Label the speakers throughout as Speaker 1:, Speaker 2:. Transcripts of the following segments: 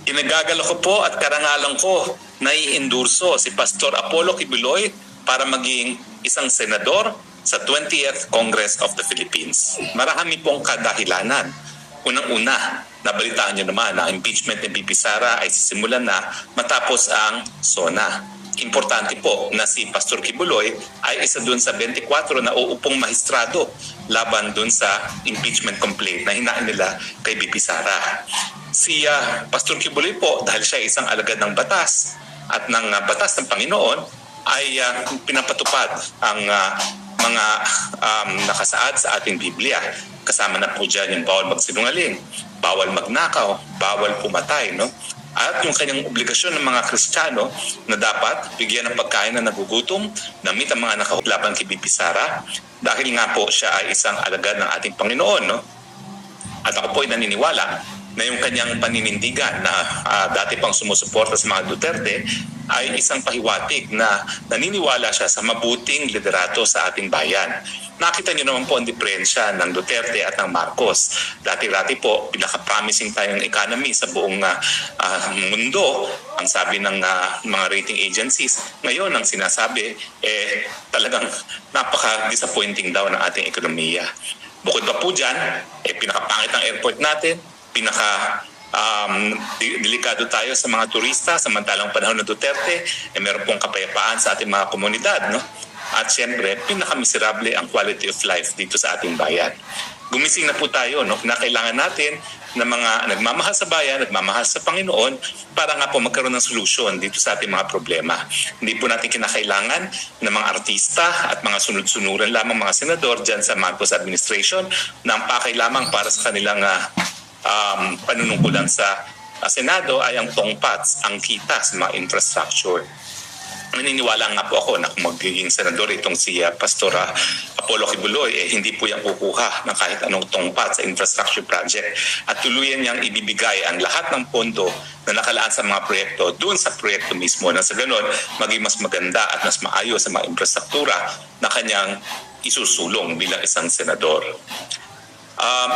Speaker 1: Inagagala ko po at karangalan ko na i-endorso si Pastor Apollo Kibuloy para maging isang senador sa 20th Congress of the Philippines. Marami pong kadahilanan. Unang-una, nabalitaan nyo naman na impeachment ni BP Sara ay sisimulan na matapos ang SONA. Importante po na si Pastor Kibuloy ay isa dun sa 24 na uupong mahistrado laban dun sa impeachment complaint na hinaan nila kay BP Sara. Si Pastor Kibuloy po, dahil siya isang alagad ng batas at ng batas ng Panginoon, ay pinapatupad ang mga nakasaad sa ating Biblia. Kasama na po dyan yung bawal magsinungaling, bawal magnakaw, bawal pumatay, no? At yung kanyang obligasyon ng mga Kristiyano na dapat bigyan ng pagkain na nagugutom, namit ang mga nakahulaban kay BP Sara, dahil nga po siya ay isang alagad ng ating Panginoon, no? At ako po ay naniniwala na yung kanyang paninindigan na dati pang sumusuporta sa mga Duterte ay isang pahiwatig na naniniwala siya sa mabuting liderato sa ating bayan. Nakita niyo naman po ang diferensya ng Duterte at ng Marcos. Dati-dati po, pinaka-promising tayong economy sa buong mundo, ang sabi ng mga rating agencies. Ngayon, ang sinasabi, talagang napaka-disappointing daw ng ating ekonomiya. Bukod pa po dyan, pinakapangit ang airport natin, delikado tayo sa mga turista, samantalang panahon ng Duterte, meron pong kapayapaan sa ating mga komunidad, no? At siyempre, pinakamiserable ang quality of life dito sa ating bayan. Gumising na po tayo, no? Kinakailangan natin ng mga nagmamahal sa bayan, nagmamahal sa Panginoon para nga po magkaroon ng solusyon dito sa ating mga problema. Hindi po natin kinakailangan ng mga artista at mga sunod-sunuran lamang mga senador dyan sa Marcos administration na ang pakay lamang para sa kanilang panunungkulan sa Senado ay ang tongpats, ang kita sa mga infrastructure. Naniniwala nga po ako na kung magiging senador itong si Pastor Apollo Kibuloy, hindi po yan kukuha ng kahit anong tongpat sa infrastructure project at tuluyan niyang ibibigay ang lahat ng pondo na nakalaan sa mga proyekto doon sa proyekto mismo na sa ganon maging mas maganda at mas maayos sa mga infrastruktura na kanyang isusulong bilang isang senador.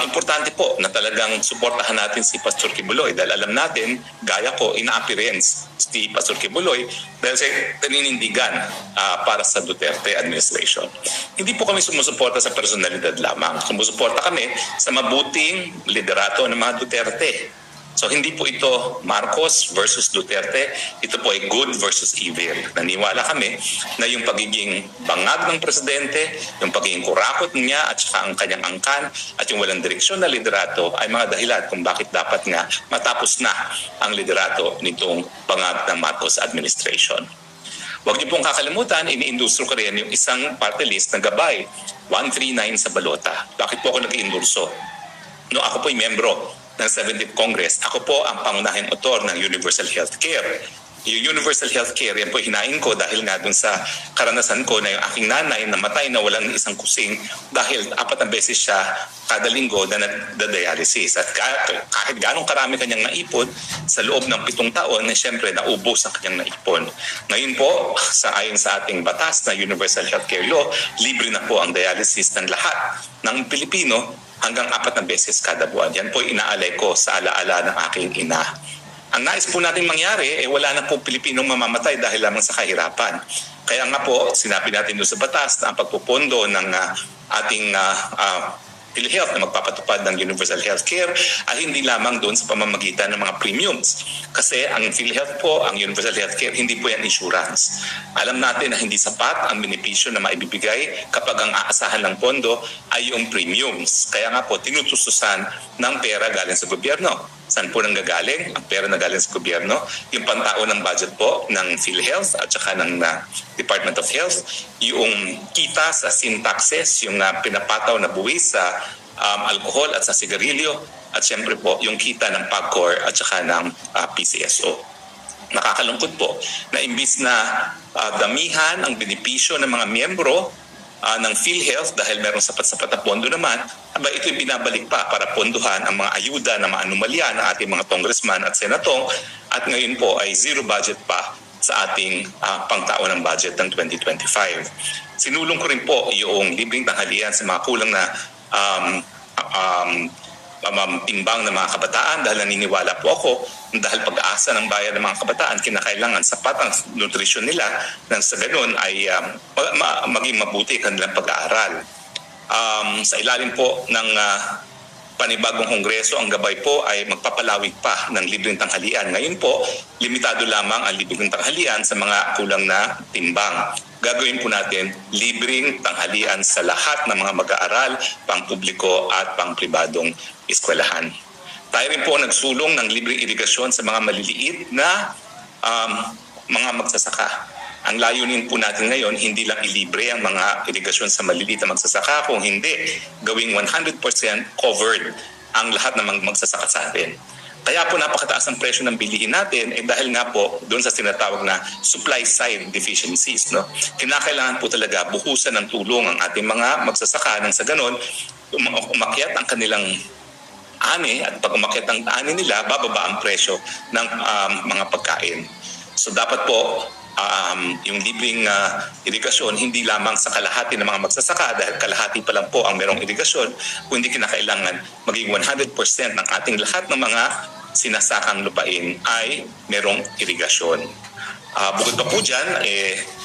Speaker 1: Importante po na talagang suportahan natin si Pastor Kibuloy dahil alam natin, gaya ko, ina-appearance si Pastor Kibuloy dahil sa paninindigan para sa Duterte administration. Hindi po kami sumusuporta sa personalidad lamang. Sumusuporta kami sa mabuting liderato ng mga Duterte. So hindi po ito Marcos versus Duterte, ito po ay good versus evil. Naniwala kami na yung pagiging bangag ng presidente, yung pagiging kurakot niya at saka ang kanyang angkan at yung walang direksyon na liderato ay mga dahilan kung bakit dapat nga matapos na ang liderato nitong bangag ng Marcos administration. Huwag niyo pong kakalimutan, ini-endorso ko rin yung isang party list na gabay, 139 sa balota. Bakit po ako nag-endorso? No, ako po ay membro ng 70th Congress, ako po ang pangunahing autor ng Universal Healthcare. Yung Universal Healthcare, yan po hinain ko dahil nga dun sa karanasan ko na yung aking nanay namatay na walang isang kusing dahil 4 na beses siya kada linggo na nagda-dialysis. At kahit ganong karami kanyang naipon, sa loob ng 7 taon, siyempre naubos ang kanyang naipon. Ngayon po, ayon sa ating batas na Universal Healthcare Law, libre na po ang dialysis ng lahat ng Pilipino hanggang 4 na beses kada buwan. Yan po inaalay ko sa alaala ng aking ina. Ang nais po natin mangyari, wala na po Pilipinong mamamatay dahil lamang sa kahirapan. Kaya nga po, sinabi natin doon sa batas na ang pagpupondo ng ating PhilHealth na magpapatupad ng Universal Healthcare ay hindi lamang doon sa pamamagitan ng mga premiums. Kasi ang PhilHealth po, ang Universal Healthcare, hindi po yan insurance. Alam natin na hindi sapat ang benepisyo na maibibigay kapag ang aasahan ng pondo ay yung premiums. Kaya nga po, tinutustusan ng pera galing sa gobyerno. Saan po nang gagaling? Ang pera na galing sa gobyerno, yung pantao ng budget po ng PhilHealth at saka ng Department of Health, yung kita sa sin taxes, yung pinapataw na buwis sa alcohol at sa sigarilyo, at siyempre po yung kita ng PAGCOR at saka ng PCSO. Nakakalungkot po na imbis na damihan ang benepisyo ng mga miyembro ng PhilHealth dahil meron sapat-sapat na pondo naman, ito'y binabalik pa para pondohan ang mga ayuda na mga anomalya ng ating mga congressman at senatong at ngayon po ay zero budget pa sa ating pangtao ng budget ng 2025. Sinulong ko rin po yung libreng tanghalian sa mga kulang na timbang ng mga kabataan dahil naniniwala po ako dahil pag-asa ng bayan ng mga kabataan kinakailangan sapat ang nutrisyon nila nang sa ganun ay maging mabuti kanilang pag-aaral. Sa ilalim po ng panibagong kongreso, ang gabay po ay magpapalawig pa ng libreng tanghalian. Ngayon po, limitado lamang ang libreng tanghalian sa mga kulang na timbang. Gagawin po natin libreng tanghalian sa lahat ng mga mag-aaral, pang-publiko at pang-pribadong eskwelahan. Tayo rin po nagsulong ng libreng irigasyon sa mga maliliit na mga magsasaka. Ang layunin po natin ngayon, hindi lang ilibre ang mga irigasyon sa maliliit na magsasaka, kung hindi, gawing 100% covered ang lahat ng mga magsasaka sa atin. Kaya po napakataas ang presyo ng bilihin natin dahil nga po doon sa tinatawag na supply side deficiencies. No? Kinakailangan po talaga buhusan ng tulong ang ating mga magsasaka nang sa ganon, umakyat ang kanilang ani at pag umakyat ang ani nila, bababa ang presyo ng mga pagkain. So dapat po, yung libreng irigasyon hindi lamang sa kalahati ng mga magsasaka dahil kalahati pa lang po ang merong irigasyon, kundi kinakailangan maging 100% ng ating lahat ng mga sinasakang lupain ay merong irigasyon. Bukod pa po dyan,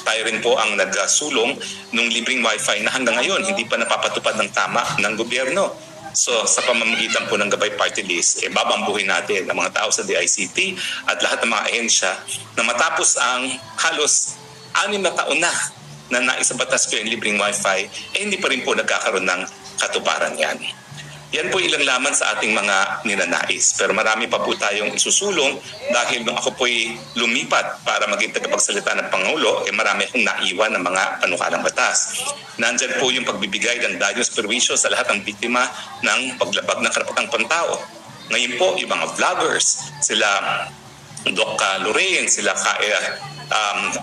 Speaker 1: tayo rin po ang nagsulong nung libreng wifi na hanggang ngayon hindi pa napapatupad ng tama ng gobyerno. So sa pamamagitan po ng Gabay Party List, babambuhin natin ang mga tao sa DICT at lahat ng mga ahensya na matapos ang halos 6 na taon na naisabatas ko yung libreng wifi, hindi pa rin po nagkakaroon ng katuparan yan. Yan po ilang laman sa ating mga ninanais. Pero marami pa po tayong isusulong dahil nung ako po'y lumipat para maging tagapagsalita ng Pangulo, marami akong naiwan ng mga panukalang batas. Nandyan po yung pagbibigay ng danyos perwisyo sa lahat ng biktima ng paglabag ng karapatang pantao. Ngayon po, yung mga vloggers, sila Doc Lorraine, sila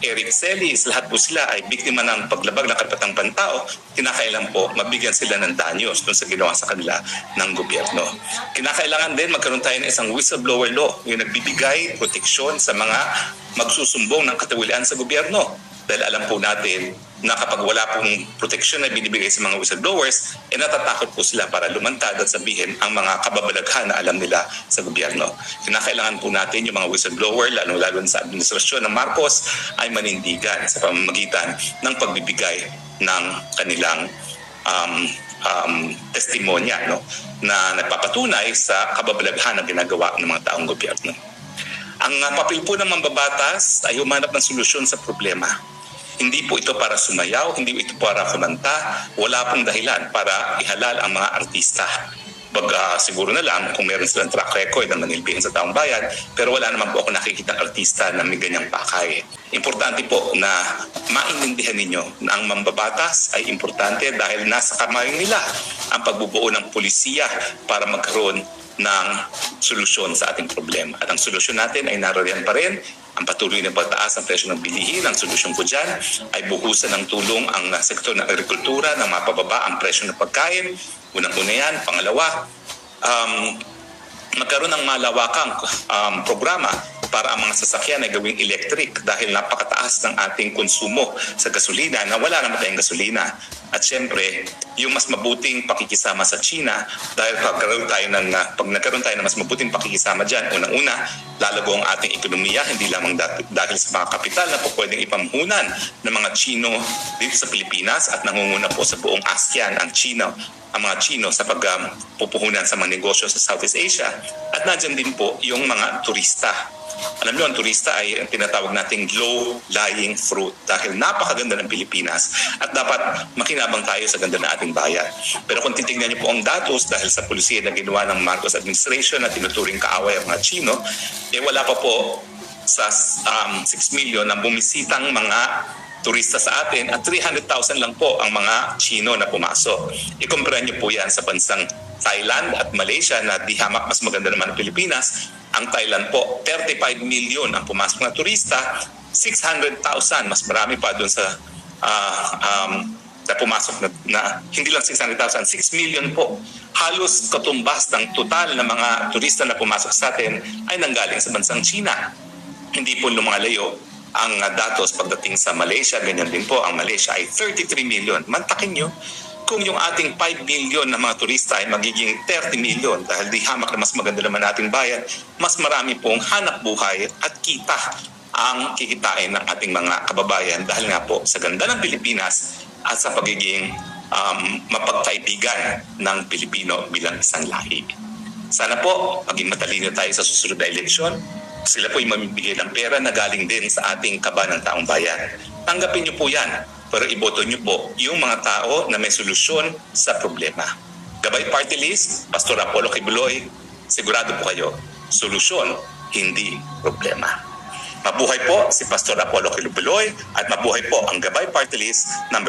Speaker 1: Eric Celis, lahat po sila ay biktima ng paglabag ng karapatang pantao. Kinakailangan po mabigyan sila ng danyos dun sa ginawa sa kanila ng gobyerno. Kinakailangan din magkaroon tayo ng isang whistleblower law, yung nagbibigay proteksyon sa mga magsusumbong ng katiwalian sa gobyerno. Dahil alam po natin na kapag wala pong proteksyon na binibigay sa mga whistleblowers, natatakot po sila para lumantad at sabihin ang mga kababalaghan na alam nila sa gobyerno. Kinakailangan po natin yung mga whistleblower, lalo sa administrasyon ng Marcos, ay manindigan sa pamamagitan ng pagbibigay ng kanilang testimonya, no, na nagpapatunay sa kababalaghan na ginagawa ng mga taong gobyerno. Ang papel po ng mambabatas ay humanap ng solusyon sa problema. Hindi po ito para sumayaw, hindi ito para kumanta, wala pong dahilan para ihalal ang mga artista. Siguro na lang kung meron silang track record na manilbihin sa taong bayan, pero wala naman po ako nakikita ng artista na may ganyang pakay. Importante po na maintindihan ninyo na ang mambabatas ay importante dahil nasa kamay nila ang pagbubuo ng pulisiya para magkaroon ng solusyon sa ating problema. At ang solusyon natin ay naroriyan pa rin ang patuloy na pagtaas ng presyo ng bilihin. Ang solusyon ko dyan ay buhusan ng tulong ang sektor ng agrikultura na mapababa ang presyo ng pagkain. Unang-una yan. Pangalawa, magkaroon ng malawakang programa para ang mga sasakyan ay gawing electric dahil napakataas ng ating konsumo sa gasolina na wala naman tayong gasolina. At syempre, yung mas mabuting pakikisama sa China dahil pag nagkaroon tayo ng mas mabuting pakikisama dyan, unang-una, lalago ang ating ekonomiya, hindi lamang dahil sa mga kapital na po pwedeng ipamuhunan ng mga Chino dito sa Pilipinas at nangunguna po sa buong ASEAN ang mga Chino sa pagpupuhunan sa mga negosyo sa Southeast Asia. At nandiyan din po yung mga turista. Alam niyo, ang turista ay ang tinatawag nating low-lying fruit dahil napakaganda ng Pilipinas at dapat makinabang tayo sa ganda ng ating bayan. Pero kung titignan niyo po ang datos dahil sa pulisiya na ginawa ng Marcos administration na tinuturing kaaway ang mga Chino, wala pa po sa 6 million na bumisitang mga turista sa atin at 300,000 lang po ang mga Chino na pumasok. Ikumpara niyo po yan sa bansang Thailand at Malaysia na di hamak mas maganda naman ang Pilipinas. Ang Thailand po, 35 million ang pumasok na turista, 600,000, mas marami pa doon sa na pumasok na hindi lang 600,000, 6 million po. Halos katumbas ng total na mga turista na pumasok sa atin ay nanggaling sa bansang China. Hindi po lumalayo ang datos pagdating sa Malaysia, ganyan din po. Ang Malaysia ay 33 million. Mantakin nyo, kung yung ating 5 million na mga turista ay magiging 30 million dahil di hamak na mas maganda naman nating bayan, mas marami pong hanap buhay at kita ang kikitain ng ating mga kababayan dahil nga po sa ganda ng Pilipinas at sa pagiging mapagkaibigan ng Pilipino bilang isang lahi. Sana po maging matalino tayo sa susunod na eleksyon. Sila po ay mamibigay ng pera na galing din sa ating kaba ng taong bayan. Tanggapin niyo po yan, pero iboto niyo po yung mga tao na may solusyon sa problema. Gabay Party List, Pastor Apollo Kibuloy, sigurado po kayo, solusyon, hindi problema. Mabuhay po si Pastor Apollo Kibuloy at mabuhay po ang Gabay Party List number